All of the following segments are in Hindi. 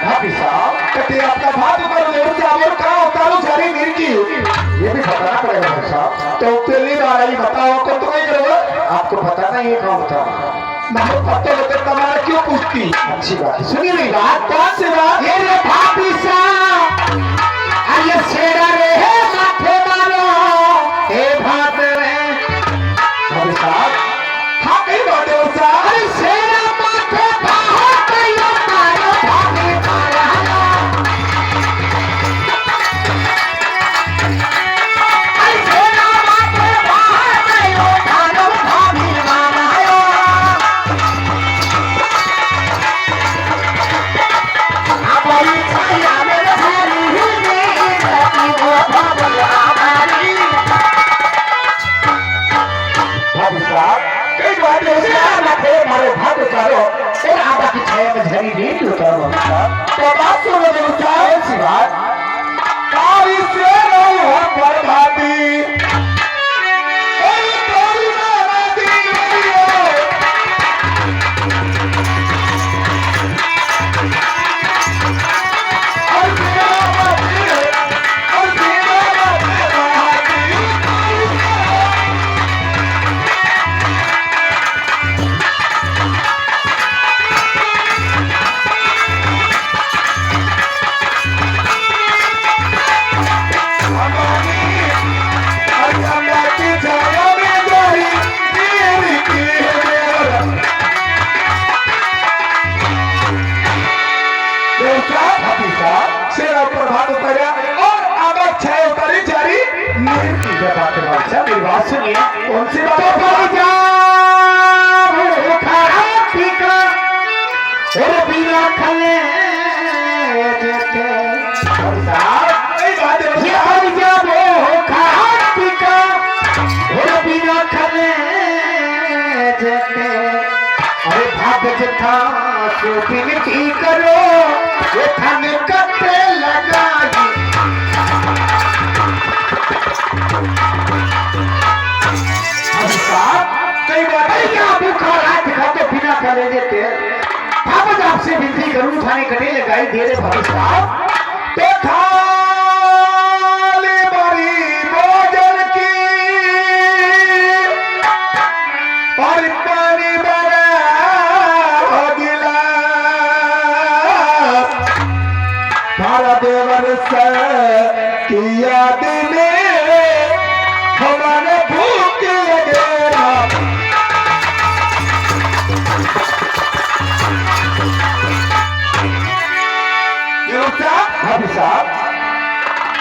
भाभी साहब कटे आपका भाभी पर लेट जावर का उतारू झरी मिर्गी ये भी बताना पड़ेगा भाई साहब। तो पहली बार आई बताओ को तो नहीं करोगे आपको पता नहीं है कौन था? मैं पता लगे तुम्हारा क्यों पूछती अच्छी बात है। सुनिए मेरी बात कौन सी बात ये रे भाभी साहब अरे शेरा रे माथे मारो हे भात रे भाभी साहब। हाँ कई बात है उसका अरे शेरा माथे बाहो कयो मारो भाभी मारा अरे शेरा माथे बाहो कयो मारो भाभी मारा हमारी छाया में हरी ही वो भवन हमारी भाभी साहब कई बात है उसका माथे मारो भाग करो और आबा की छाया में झरी नींद उतारो तो बात सुनो मेरे उसका ऐसी बात कारी से नहीं हो पर भाभी ओए कारी ना भाभी और तेरा भाभी और तेरा भाभी भाभी साहब शेरा पर भाग उतरा और आगे छाया उतारी जारी नींद की क्या बात है भाई साहब? मेरी बात सुनिए। कौन सी बात तो है भाई साहब खाना पीका और बिना खले देते भाई साहब कई बात है ये उसका भाई साहब खाना पीका और बिना खले देते अरे भाग जथा सो बिनती करो ये थाने कपड़े लगाई भाई साहब कई बात है क्या भूखा रात खाते बिना खले देते भाग आपसे विनती करूं थाने कटे लगाई दे रहे भाई साहब तो थाली बड़ी भोजन की और पानी बड़ा गिलास थारा देवर से की याद में हमारे भूख लगे ना भाभी साहब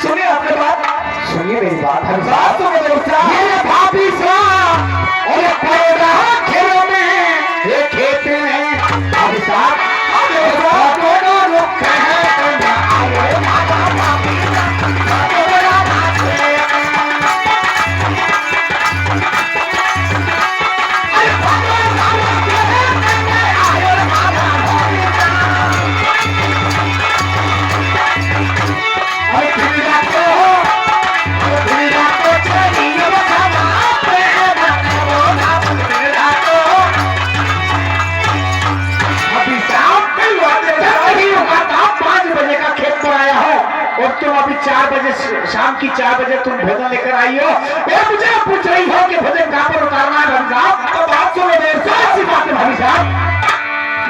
सुनिए आपने बात सुनिए मेरी बात भाई बात साहब तो मेरे उत्साह ये भाभी साहब और पैदा खेलों में ये खेत में भाभी साहब दोनों रुख है आए माता भाभी दोनों भाभी अरे तुम अभी 4 बजे शाम की 4 बजे तुम भोजन लेकर आई हो ये मुझे पूछ रही हो कि भोजन कहाँ पर उतारना है भाभी साहब तो बात सुनो मेरे ऐसी बात है भाभी साहब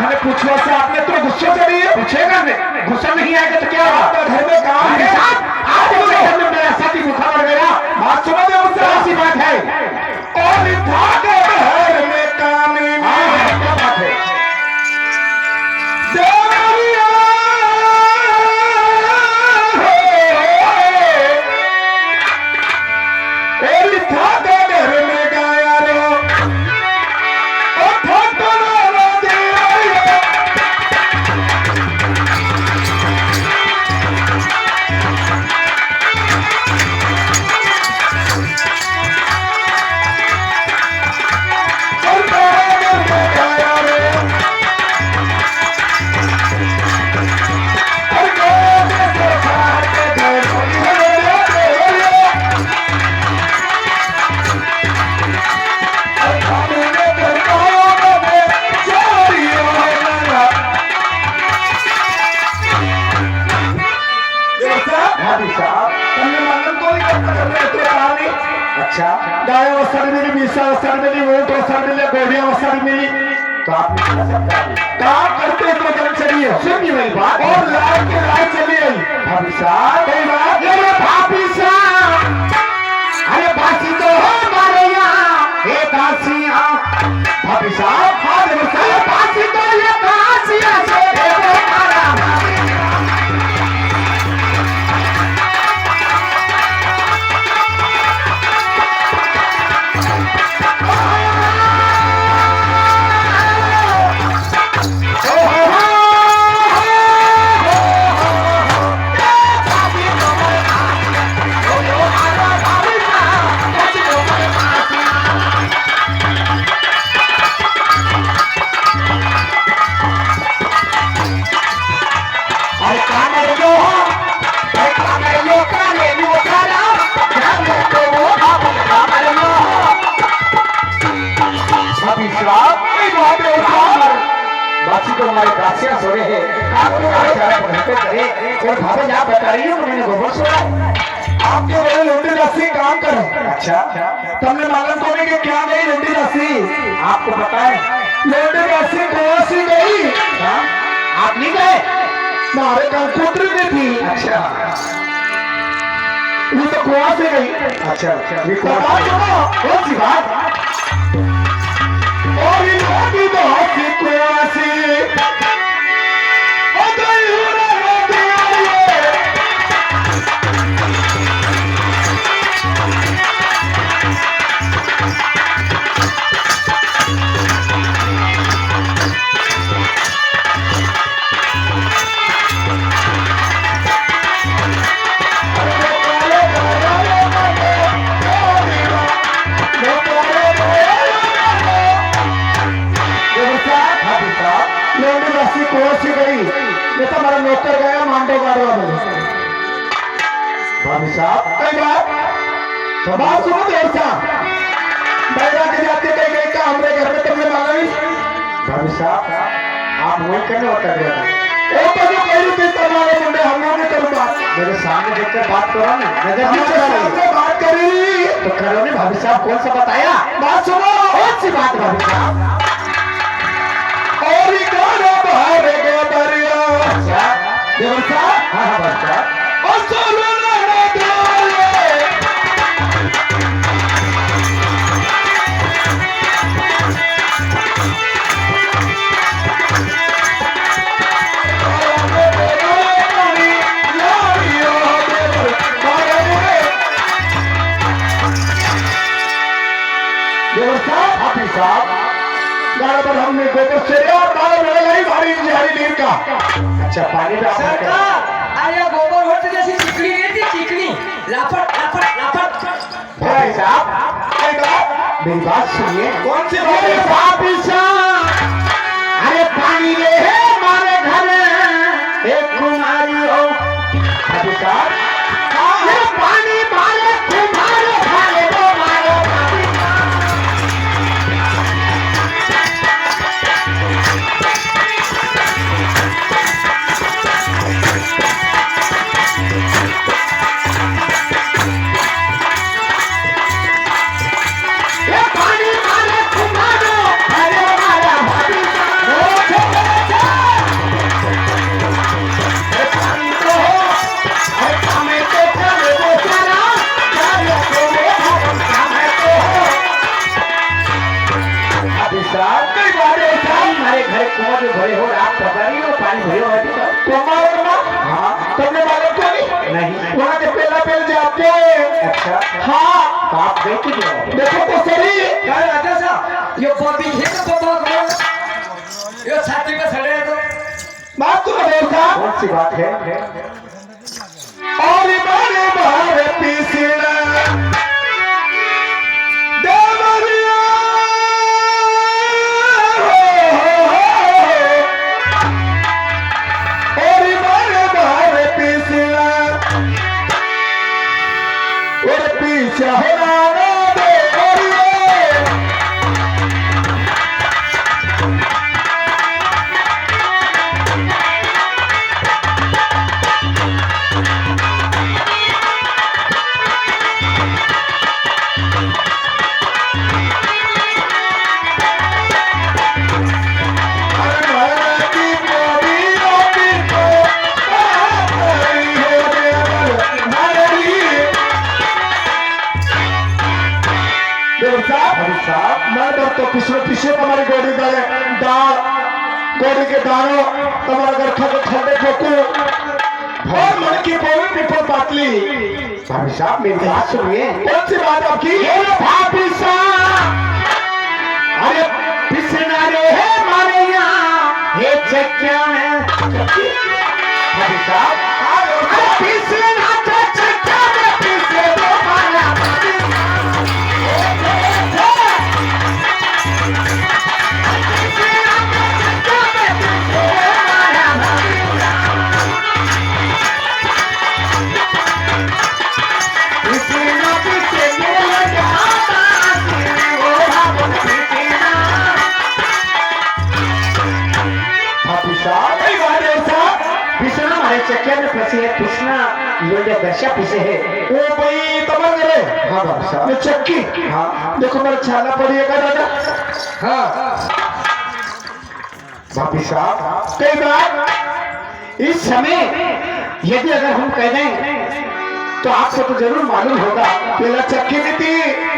हमें पूछने से आपने तो गुस्से चढ़ी है पूछेगा नहीं गुस्सा नहीं आएगा तो क्या हुआ आपका घर में काम भाभी है साहब आज मेरे घर में मेरा साथी भूखा मर गया बात सुनो मेरे उत्साह ऐसी बात है और भागे घर में कामी हाँ, क्या बात है देवरिया और भागे घर में गाया रो और फोटो रो दे अच्छा गाय अवसर मिली, बीसा अवसर मिली, ऊंट अवसर मिले, घोड़ी अवसर मिली। तो आपने क्या सब कहा? काम करते तो जल चली है, सुनिए मेरी बात। और लाल के लाल चली आई। भाभी साहब कई बात ये भाभी साहब, अरे बासी तो हो हमारे यहाँ ये कासिया। भाभी साहब हाँ देखो अरे बासी तो ये कासिया से देखो हमारा भाभी। बाकी तो हमारे काशिया सो रहे हैं, आपको और भाभी आप बता रही हो मैंने गोबर सोड़ा। आपके बड़े लोटी रस्सी काम करो। अच्छा तुमने मालूम को नहीं कि क्या गई लोटी रस्सी? आपको पता है? लोटी रस्सी कौन सी गई? हाँ? आप नहीं गए? हमारे कंप्यूटर में थी। अच्छा ये तो कुआ से गई। अच्छा ये बात सुनो, कौन सी बात? और ये लोटी तो हाथी कुआ से और गई हुआ लोटी आई है। लोटी रस्सी कुआ से गई। ये तो हमारा नौकर गया मांडो गाड़वा में। भाभी साहब कई बात तो बात सुनो देर साहब, बैरा के जाते कहीं कहीं का हमरे घर में तुमने मांगा नहीं। भाभी साहब आप वही करने होता है वो तो जो कहीं भी तुम्हारे मुंडे हम लोग ने करूँ बात। मेरे सामने देखकर बात करो ना, नजर नहीं हमारे चला रही सामने बात करी तो करो ने। भाभी साहब कौन सा बताया? बात सुनो। कौन सी बात भाभी साहब? और ये गाना बाहर गया दरिया। अच्छा देवर साहब हाँ हाँ भाभी साहब और सोना ना दिया। भाभी साहब गाना पर हमने गोबर से और बाल लड़ाई भारी जहरी नीर का। अच्छा पानी पे आप सरकार अरे गोबर होते जैसी चिकनी नहीं थी, चिकनी लापट लापट लापट। भाभी साहब कई बात मेरी बात सुनिए। कौन सी बात अरे है? भाभी साहब अरे पानी ले है हमारे घर एक कुमारी हो। भाभी साहब अरे पानी मारे तुम्हारे खाने दो मारो भाभी साहब। ये पानी मारे तुम्हारे अरे मारा भाभी साहब। अरे पानी तो हो अरे हमें तो चले वो चला चलो तो हम हमें तो हो। भाभी साहब कई बात है साहब। हमारे घर कुआं में भरे हो, आप पता नहीं हो पानी भरे हो अभी तक? तुम्हारे माँ हाँ तुमने मालूम को नहीं? नहीं वहाँ के पहला पहल जाते। अच्छा हाँ तो आप गए क्यों? देखो तो सही। क्या राजा साहब ये बॉबी है तो बाबा करो ये छाती पे सड़े तो बात सुनो देव साहब। कौन सी बात है? और मारे बाहर पीसीना देवरिया और मारे बाहर पीसीना और पीछे हमारा देवरिया। बॉडी के दानों तुम्हारा घर खा के ठंडे ठोकू और मन की बोली पीपल पातली। भाभी साहब मेरी बात सुनिए। कौन सी बात आपकी? ये भाभी साहब, अरे पिसना रे है मारे यहाँ ये चक्किया में। भाभी साहब, अरे पिसना तो चक्किया में पिसे दो मारा भाभी। चक्किया में फंसे है, पिसना लोटे दर्शा पिसे है। ओ भाई तमन रे। हाँ भाभी साहब। ये चक्की। हाँ देखो मेरा छाला पड़िएगा दादा। हाँ भाभी साहब, कई बार इस समय यदि अगर हम कह दें तो आपको तो जरूर मालूम होगा। पहला चक्की नहीं थी,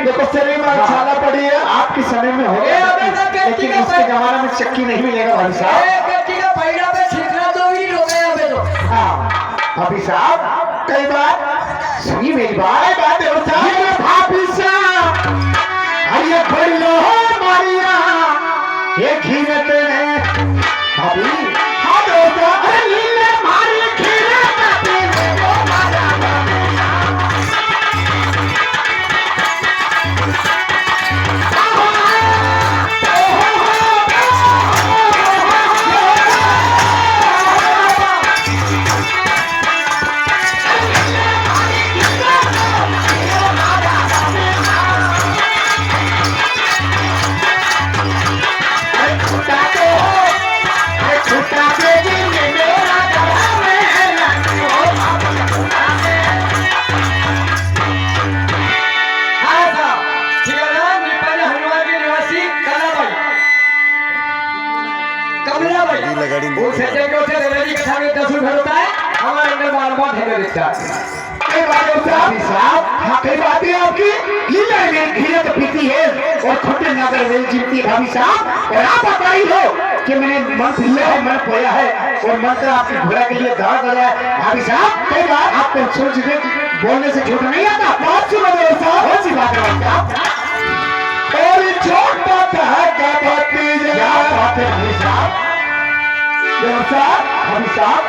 देखो शरीर में छाला पड़ी है। आपके समय में होगा, लेकिन इसके जमाने में चक्की नहीं मिलेगा भाभी साहब। हाँ भाभी साहब, कई बार सुनिए मेरी बात। बात है साहब। ये भाभी साहब, अरे बड़ी लो मारिया ये घीरत है भाभी। हाँ दोस्तों, अरे लीले मारी घीरत है वो मारा कई बात है आपकी। लीला में घीरत पीती है और खोटे नगर रेल जीतती है भाभी साहब। और आप बताई हो कि मैंने मन फिर है, मन खोया है और मन का आपके घोड़ा के लिए दौड़ गया है भाभी साहब। कई बार आपको सोच के बोलने से झूठ नहीं आता। बात सुनो साहब। कौन सी बात है साहब? और छोटा था क्या भतीजा। क्या बात है भाभी साहब? भाभी साहब,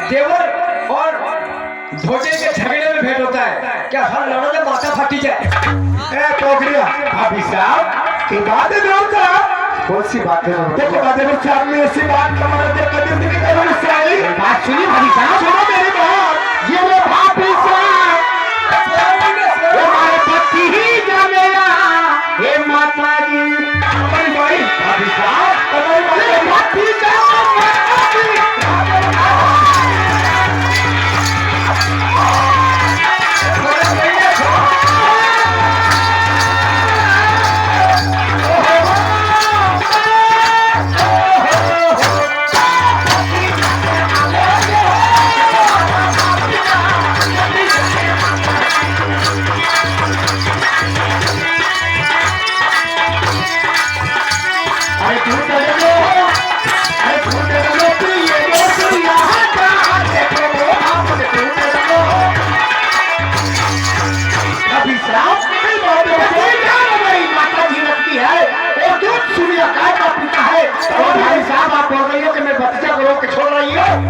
देवर और धोखे के झगड़े में भेंट होता है। क्या हर लड़ों में माथा फटी जाए? ए पोखरिया। भाभी साहब, की बात है साहब। कौन सी बात है? देखो बात है साहब ने ऐसी बात हमारे देख कर दिल की करो साली। बात सुनिए भाभी साहब। सुनो मेरी बात। ये लो भाभी साहब, हमारे पति ही जानेगा हे माता जी। हमारी भाई भाभी साहब, हमारी भाई भाभी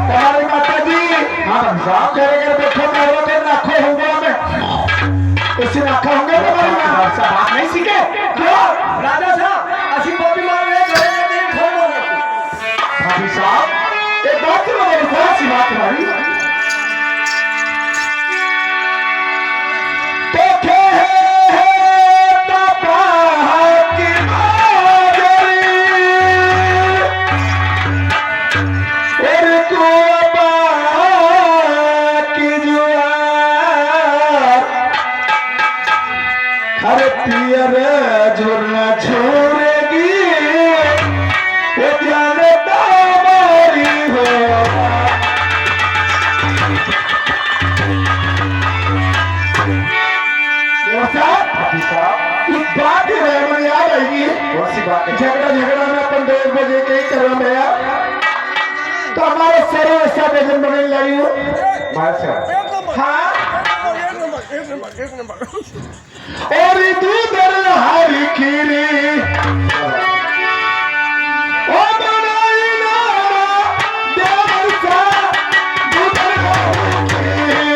हमारी माता जी। हाँ भाभी साहब, घर घर बैठो मेरे के नाखो होगा मैं ऐसे नाखा होंगे तुम्हारी मां। बात नहीं सीखे क्यों राजा साहब, असी कॉपी मार रहे हैं, घर में नहीं खोल बोल रहे। भाभी साहब एक बात सुनो मेरे साथ सी बात हमारी देखे हर पियर झुरना छोड़ेगी वो जाने दामारी हो हाफिज साहब इस बात ही में याद आएगी कौन सी बात है? झगड़ा में अपन 2 बजे के ही कर रहे हैं तो हमारे सर ऐसा भजन बनने लगी हो हाँ और दूध हरी खीरी ओ बनाई नाना देवर सा दूध हरी खीरी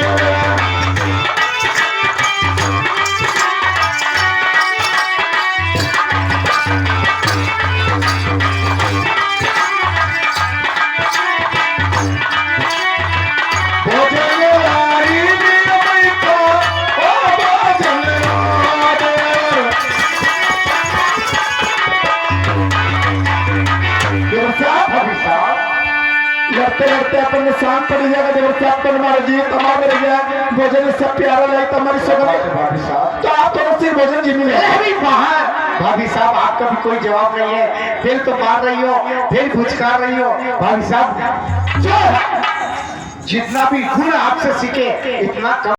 लड़ते लड़ते अपन शांत पड़ जाएगा देवर साहब तो हमारा जीव तमाम रह गया भोजन सब प्यारा लगता हमारी सगन तो आप थोड़ा सी भोजन जी मिले भाभी साहब आपका भी कोई जवाब नहीं है फिर तो मार रही हो फिर फुचकार रही हो भाभी साहब जितना भी गुण आपसे सीखे इतना कम